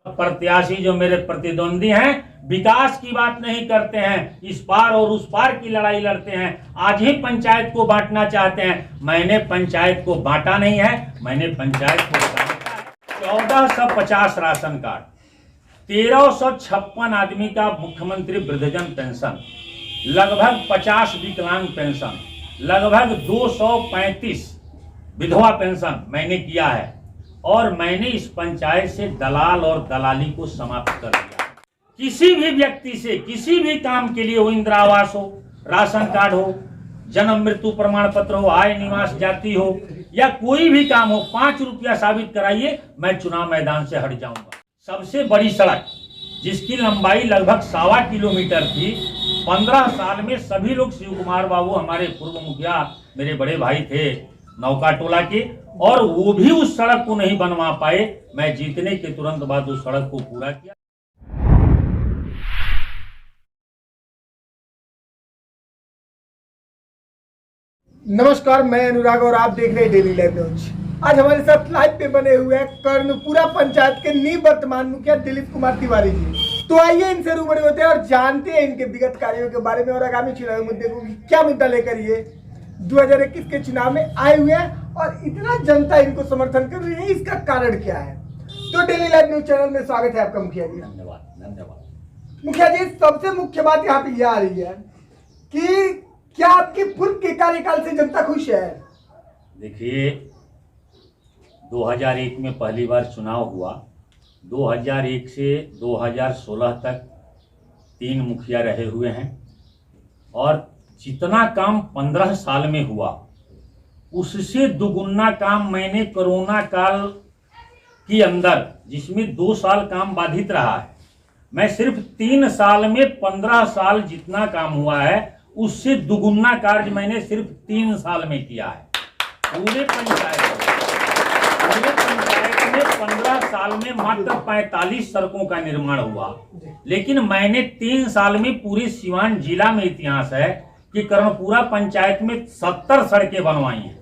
प्रत्याशी जो मेरे प्रतिद्वंदी हैं विकास की बात नहीं करते हैं, इस पार और उस पार की लड़ाई लड़ते हैं। आज ही पंचायत को बांटना चाहते हैं। मैंने पंचायत को बांटा नहीं है, मैंने पंचायत को बांटा है। 1450 राशन कार्ड, 1356 आदमी का मुख्यमंत्री वृद्धजन पेंशन, लगभग 50 विकलांग पेंशन, लगभग 235 विधवा पेंशन मैंने किया है। और मैंने इस पंचायत से दलाल और दलाली को समाप्त कर दिया। किसी भी व्यक्ति से किसी भी काम के लिए हो, इंदिरा आवास हो, राशन कार्ड हो, जन्म मृत्यु प्रमाण पत्र हो, आय निवास जाति हो, या कोई भी काम हो, 5 रुपया साबित कराइए, मैं चुनाव मैदान से हट जाऊंगा। सबसे बड़ी सड़क जिसकी लंबाई लगभग 1.25 किलोमीटर थी, 15 साल में सभी लोग, शिव कुमार बाबू हमारे पूर्व मुखिया मेरे बड़े भाई थे नौका टोला के, और वो भी उस सड़क को नहीं बनवा पाए। मैं जीतने के तुरंत बाद उस सड़क को पूरा किया। नमस्कार, मैं अनुराग और आप देख रहे हैं डेली लाइव न्यूज। आज हमारे साथ लाइव पे बने हुए हैं कर्णपुरा पंचायत के निवर्तमान मुखिया दिलीप कुमार तिवारी जी। तो आइए इनसे रूबरू होते हैं और जानते हैं इनके विगत कार्यों के बारे में और आगामी चुनावी मुद्दे को क्या मुद्दा लेकर ये 2021 के चुनाव में आए हुए हैं और इतना जनता इनको समर्थन कर रही है, इसका कारण क्या है। तो डेली लाइव न्यूज चैनल में स्वागत है आपका मुखिया जी। धन्यवाद। मुखिया जी, सबसे मुख्य बात यहाँ पे यह आ रही है कि क्या आपके पूर्व के कार्यकाल से जनता खुश है? देखिए, 2001 में पहली बार चुनाव हुआ। 2001 से 2016 तक 3 मुखिया रहे हुए हैं, और जितना काम 15 साल में हुआ उससे दुगुना काम मैंने कोरोना काल के अंदर, जिसमें 2 साल काम बाधित रहा है, मैं सिर्फ 3 साल में 15 साल जितना काम हुआ है उससे दुगुना कार्य मैंने सिर्फ 3 साल में किया है। पूरे पंचायत में 15 साल में मात्र 45 सड़कों का निर्माण हुआ, लेकिन मैंने 3 साल में पूरे सिवान जिला में इतिहास है कि कर्णपुरा पंचायत में 70 सड़कें बनवाई हैं।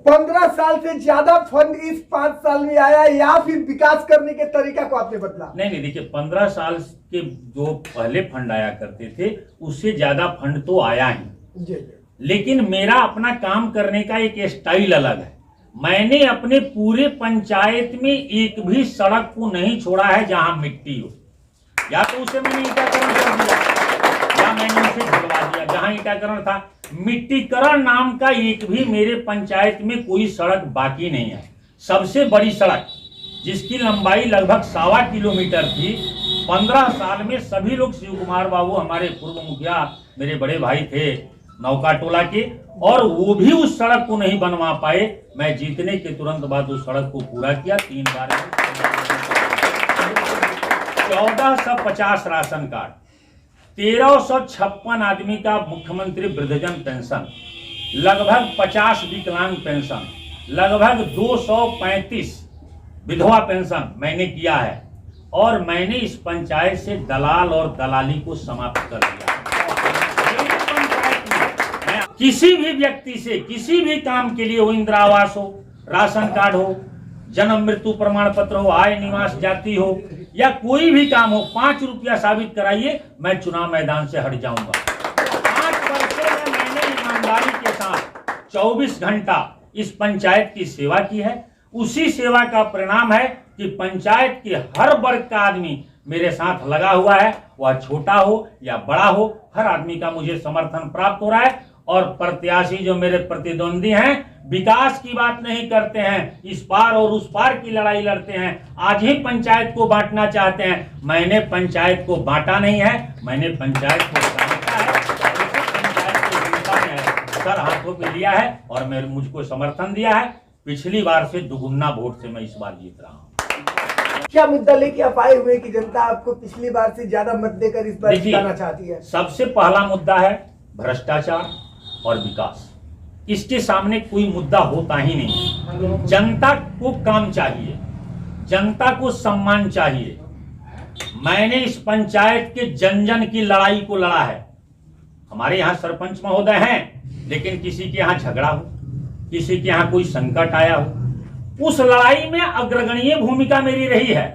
15 साल से ज्यादा फंड इस 5 साल में आया, या फिर विकास करने के तरीका को आपने बदला? नहीं, देखिए, 15 साल के जो पहले फंड आया करते थे उससे ज्यादा फंड तो आया ही, लेकिन मेरा अपना काम करने का एक स्टाइल अलग है। मैंने अपने पूरे पंचायत में एक भी सड़क को नहीं छोड़ा है जहां मिट्टी हो, या तो उसे मैंने ईटाकरण कर दिया या मैंने उसे ढलवा दिया। जहां ईटाकरण था, मिट्टीकरण नाम का एक भी मेरे पंचायत में कोई सड़क बाकी नहीं है। सबसे बड़ी सड़क जिसकी लंबाई लगभग 1.25 किलोमीटर थी, 15 साल में सभी लोग, शिव कुमार बाबू हमारे पूर्व मुखिया मेरे बड़े भाई थे नौका टोला के, और वो भी उस सड़क को नहीं बनवा पाए। मैं जीतने के तुरंत बाद उस सड़क को पूरा किया। 3 बार 1450 राशन कार्ड, 1356 आदमी का मुख्यमंत्री वृद्धजन पेंशन, लगभग 50 विकलांग पेंशन, लगभग 235 विधवा पेंशन मैंने किया है। और मैंने इस पंचायत से दलाल और दलाली को समाप्त कर दिया। मैं किसी भी व्यक्ति से किसी भी काम के लिए हो, इंदिरा आवास हो, राशन कार्ड हो, जन्म मृत्यु प्रमाण पत्र हो, आय निवास जाति हो, या कोई भी काम हो, 5 रुपया साबित कराइए, मैं चुनाव मैदान से हट जाऊंगा। 5 वर्षों में मैंने ईमानदारी के साथ 24 घंटा इस पंचायत की सेवा की है। उसी सेवा का परिणाम है कि पंचायत के हर वर्ग का आदमी मेरे साथ लगा हुआ है, वह छोटा हो या बड़ा हो, हर आदमी का मुझे समर्थन प्राप्त हो रहा है। और प्रत्याशी जो मेरे प्रतिद्वंदी हैं विकास की बात नहीं करते हैं, इस पार और उस पार की लड़ाई लड़ते हैं। आज ही पंचायत को बांटना चाहते हैं। मैंने पंचायत को बांटा नहीं है, मैंने पंचायत को बांटा है। पंचायत की जनता ने सर हाथों पे लिया है और मुझको समर्थन दिया है। पिछली बार से दुगुना वोट से मैं इस बार जीत रहा हूँ। क्या मुद्दा लेके आप आए हुए कि जनता आपको पिछली बार से ज्यादा मत देकर इस बार जिताना चाहती है? सबसे पहला मुद्दा है भ्रष्टाचार और विकास। इसके सामने कोई मुद्दा होता ही नहीं। जनता को काम चाहिए, जनता को सम्मान चाहिए। मैंने इस पंचायत के जन जन की लड़ाई को लड़ा है। हमारे यहाँ सरपंच महोदय हैं, लेकिन किसी के यहाँ झगड़ा हो, किसी के यहाँ कोई संकट आया हो, उस लड़ाई में अग्रगणीय भूमिका मेरी रही है।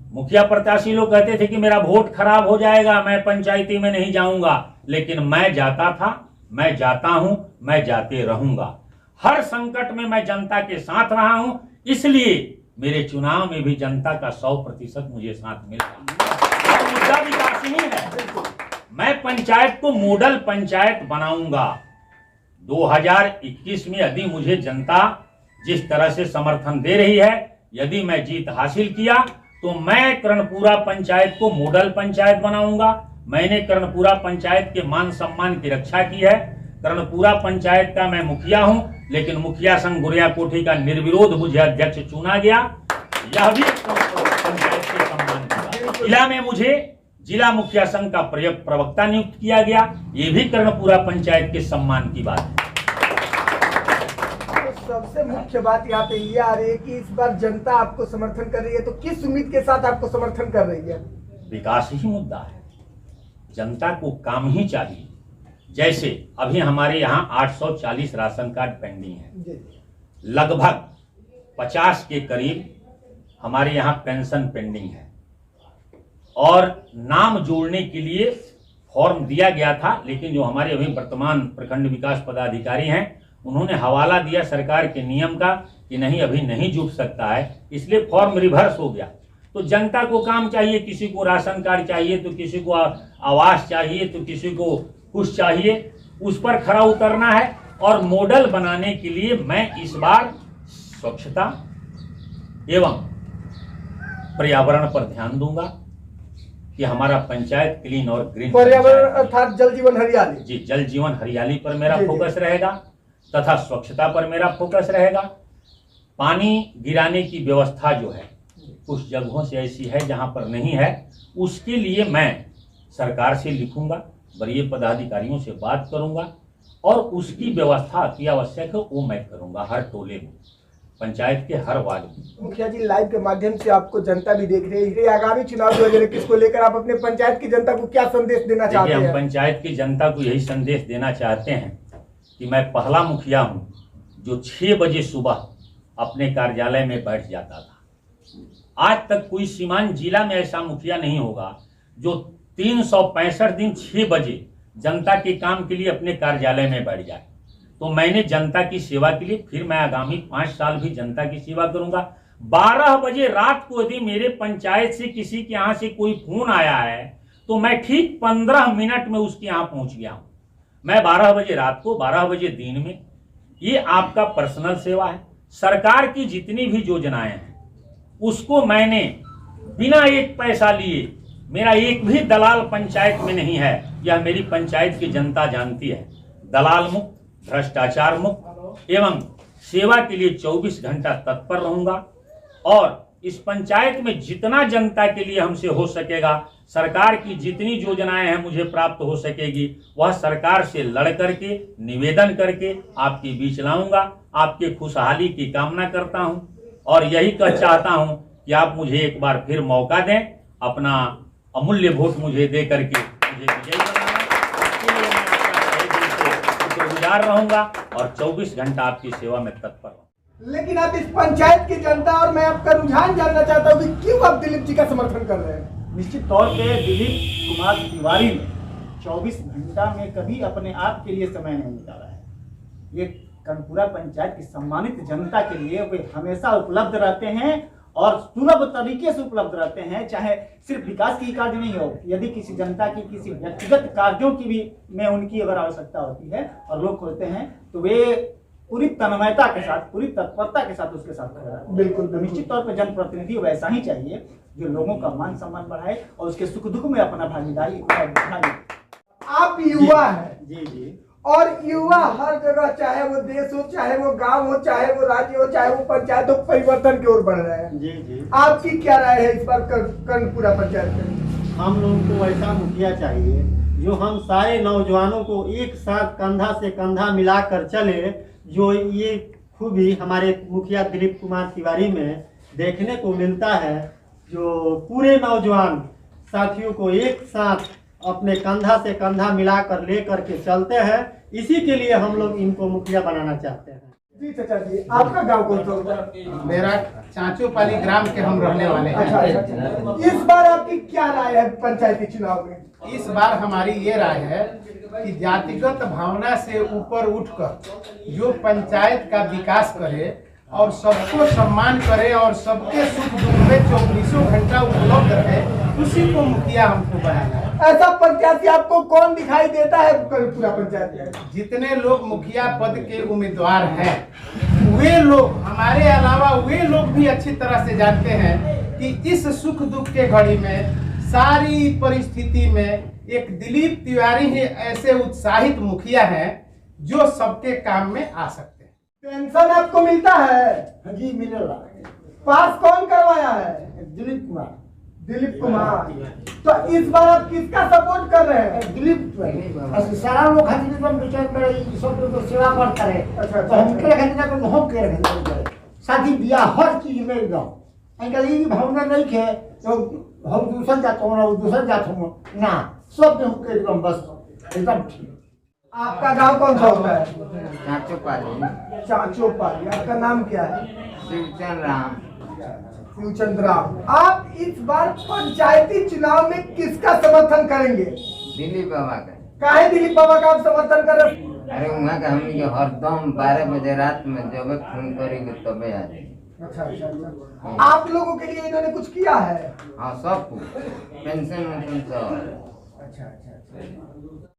मुखिया प्रत्याशी लोग कहते थे कि मेरा वोट खराब हो जाएगा, मैं पंचायती में नहीं जाऊंगा, लेकिन मैं जाता था, मैं जाता हूं, मैं जाते रहूंगा। हर संकट में मैं जनता के साथ रहा हूं, इसलिए मेरे चुनाव में भी जनता का 100% मुझे साथ मिला। और मुद्दा विकास ही है। मैं पंचायत को मॉडल पंचायत बनाऊंगा। 2021 में यदि मुझे जनता जिस तरह से समर्थन दे रही है, यदि मैं जीत हासिल किया तो मैं कर्णपुरा पंचायत को मॉडल पंचायत बनाऊंगा। मैंने कर्णपुरा पंचायत के मान सम्मान की रक्षा की है। कर्णपुरा पंचायत का मैं मुखिया हूं, लेकिन मुखिया संघ गुरिया कोठी का निर्विरोध मुझे अध्यक्ष चुना गया। यह भी पंचायत के सम्मान का। जिला में मुझे जिला मुखिया संघ का प्रवक्ता नियुक्त किया गया। ये भी कर्णपुरा पंचायत के सम्मान की बात है। सबसे मुख्य बात यहाँ पे ये आ रही है कि इस बार जनता आपको समर्थन कर रही है, तो किस उम्मीद के साथ आपको समर्थन कर रही है? विकास ही मुद्दा है। जनता को काम ही चाहिए। जैसे अभी हमारे यहाँ 840 राशन कार्ड पेंडिंग है, लगभग 50 के करीब हमारे यहाँ पेंशन पेंडिंग है, और नाम जोड़ने के लिए फॉर्म दिया गया था, लेकिन जो हमारे अभी वर्तमान प्रखंड विकास पदाधिकारी हैं, उन्होंने हवाला दिया सरकार के नियम का कि नहीं, अभी नहीं जुट सकता है, इसलिए फॉर्म रिवर्स हो गया। तो जनता को काम चाहिए, किसी को राशन कार्ड चाहिए, तो किसी को आवास चाहिए, तो किसी को कुछ चाहिए, उस पर खरा उतरना है। और मॉडल बनाने के लिए मैं इस बार स्वच्छता एवं पर्यावरण पर ध्यान दूंगा कि हमारा पंचायत क्लीन और ग्रीन, पर्यावरण अर्थात जल जीवन हरियाली। जी, जल जीवन हरियाली पर मेरा फोकस रहेगा तथा स्वच्छता पर मेरा फोकस रहेगा। पानी गिराने की व्यवस्था जो है कुछ जगहों से ऐसी है जहां पर नहीं है, उसके लिए मैं सरकार से लिखूंगा, वरीय पदाधिकारियों से बात करूंगा, और उसकी व्यवस्था अति आवश्यक है वो मैं करूंगा हर टोले में, पंचायत के हर वार्ड में। मुखिया जी, लाइव के माध्यम से आपको जनता भी देख रही है, आगामी चुनाव 2021 को लेकर आप अपने पंचायत की जनता को क्या संदेश देना चाहते हैं? हम पंचायत की जनता को यही संदेश देना चाहते हैं कि मैं पहला मुखिया हूं जो 6 बजे सुबह अपने कार्यालय में बैठ जाता था। आज तक कोई सीमांत जिला में ऐसा मुखिया नहीं होगा जो 365 दिन 6 बजे जनता के काम के लिए अपने कार्यालय में बैठ जाए। तो मैंने जनता की सेवा के लिए फिर मैं आगामी 5 साल भी जनता की सेवा करूंगा। 12 बजे रात को यदि मेरे पंचायत से किसी के यहाँ से कोई फोन आया है तो मैं ठीक 15 मिनट में उसके यहाँ पहुंच गया हूं। मैं 12 बजे रात को, 12 बजे दिन में, ये आपका पर्सनल सेवा है। सरकार की जितनी भी योजनाएं हैं उसको मैंने बिना एक पैसा लिए, मेरा एक भी दलाल पंचायत में नहीं है, यह मेरी पंचायत की जनता जानती है। दलाल मुक्त, भ्रष्टाचार मुक्त एवं सेवा के लिए 24 घंटा तत्पर रहूंगा। और इस पंचायत में जितना जनता के लिए हमसे हो सकेगा, सरकार की जितनी योजनाएं हैं मुझे प्राप्त हो सकेगी, वह सरकार से लड़ करके, निवेदन करके आपके बीच लाऊंगा। आपके खुशहाली की कामना करता हूं और यही चाहता हूं कि आप मुझे एक बार फिर मौका दें, अपना अमूल्य वोट मुझे दे करके मुझे विजयी बनाना। इसके लिए मैं आपका तहे दिल से शुक्रगुजार रहूंगा और 24 घंटा आपकी सेवा में तत्पर हूँ। लेकिन आप इस पंचायत की जनता, और मैं आपका रुझान जानना चाहता हूँ कि क्यों आप दिलीप जी का समर्थन कर रहे हैं? निश्चित तौर पे दिलीप कुमार तिवारी ने 24 घंटा में कभी अपने आप के लिए समय नहीं निकाला है। ये कर्णपुरा पंचायत की सम्मानित जनता के लिए वे हमेशा उपलब्ध रहते हैं और सुलभ तरीके से उपलब्ध रहते हैं। चाहे सिर्फ विकास की कार्य नहीं हो, यदि किसी जनता की किसी व्यक्तिगत कार्यों की भी में उनकी अगर आवश्यकता होती है और लोग खोलते हैं तो वे पूरी तन्मयता के साथ, पूरी तत्परता के साथ उसके साथ खड़ा है। बिल्कुल, निश्चित तौर पर जनप्रतिनिधि वैसा ही चाहिए जो लोगों का मान सम्मान बढ़ाए और उसके सुख दुख में अपना भागीदारी निभाए। आप युवा हैं जी जी, और युवा हर जगह, चाहे वो देश हो, चाहे वो गांव हो, चाहे वो राज्य हो, चाहे वो पंचायत हो, परिवर्तन की ओर बढ़ रहे हैं। जी जी, आपकी क्या राय है इस बार कर्णपुरा पंचायत में? हम लोगों को ऐसा मुखिया चाहिए जो हम सारे नौजवानों को एक साथ कंधा से कंधा मिलाकर चले। जो ये खूबी हमारे मुखिया दिलीप कुमार तिवारी में देखने को मिलता है, जो पूरे नौजवान साथियों को एक साथ अपने कंधा से कंधा मिलाकर लेकर के चलते हैं। इसी के लिए हम लोग इनको मुखिया बनाना चाहते हैं। जी चाचा जी, आपका गांव कौन सा होता है? मेरा चाचोपाली ग्राम के हम रहने वाले अच्छा हैं। अच्छा। इस बार आपकी क्या राय है पंचायती चुनाव में? इस बार हमारी ये राय है कि जातिगत भावना से ऊपर उठकर जो पंचायत का विकास करे और सबको सम्मान करे और सबके सुख दुख में 24 घंटा उपलब्ध रहे, उसी को मुखिया हमको बनाना है। ऐसा प्रत्याशी आपको कौन दिखाई देता है पूरा पंचायत में? जितने लोग मुखिया पद के उम्मीदवार हैं, वे लोग हमारे अलावा वे लोग भी अच्छी तरह से जानते हैं कि इस सुख दुख के घड़ी में सारी परिस्थिति में एक दिलीप तिवारी ही ऐसे उत्साहित मुखिया हैं जो सबके काम में आ सकते हैं। पेंशन आपको मिलता है? हाँ जी मिलेगा। पास कौन करवाया है? दिलीप कुमार। दिलीप कुमार। तो इस बार आप किसका सपोर्ट कर रहे हैं? दिलीप सारा लोग खातिर हम विचार में सब लोग सेवा करता है। अच्छा, तो हम के खातिर ना हम के खातिर शादी ब्याह हर चीज में एकदम अंकल ये भावना नहीं है तो हम दूसर जात हो ना दूसर जात हो ना सब में होके एकदम बस एकदम ठीक। आपका गांव कौन सा होता है? चाचोपाली चाचोपाली। आपका नाम क्या है? शिवचंद राम। शिवचंद राम। आप इस बार पंचायती चुनाव में किसका समर्थन करेंगे? दिलीप बाबा का। काहे दिलीप बाबा का आप समर्थन कर रहे हैं? अरे वहाँ का हम हरदम 12 बजे रात में जब फोन करेंगे तबे आ जाएंगे। अच्छा अच्छा अच्छा। आप लोगों के लिए इन्होंने कुछ किया है? हाँ सब कुछ पेंशन वेंशन सब। अच्छा अच्छा अच्छा।